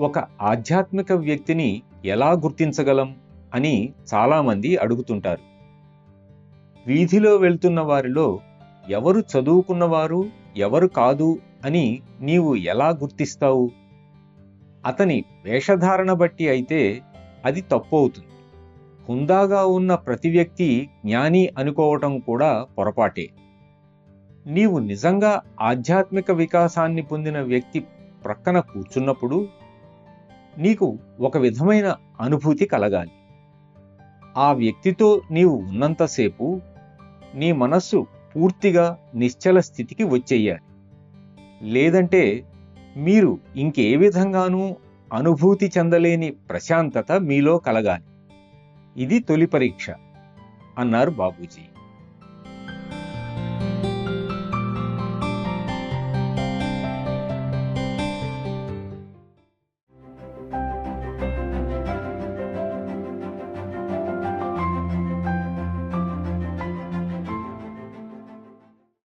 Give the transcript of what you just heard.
ఒక ఆధ్యాత్మిక వ్యక్తిని ఎలా గుర్తించగలం అని చాలామంది అడుగుతుంటారు. వీధిలో వెళ్తున్న వారిలో ఎవరు చదువుకున్నవారు, ఎవరు కాదు అని నీవు ఎలా గుర్తిస్తావు? అతని వేషధారణ బట్టి అయితే అది తప్పు అవుతుంది. హుందాగా ఉన్న ప్రతి వ్యక్తి జ్ఞాని అనుకోవటం కూడా పొరపాటే. నీవు నిజంగా ఆధ్యాత్మిక వికాసాన్ని పొందిన వ్యక్తి ప్రక్కన కూర్చున్నప్పుడు నీకు ఒక విధమైన అనుభూతి కలగాలి. ఆ వ్యక్తితో నీవు ఉన్నంతసేపు నీ మనస్సు పూర్తిగా నిశ్చల స్థితికి వచ్చేయాలి. లేదంటే మీరు ఇంకే విధంగానూ అనుభూతి చెందలేని ప్రశాంతత మీలో కలగాలి. ఇది తొలి పరీక్ష అన్నారు బాబూజీ.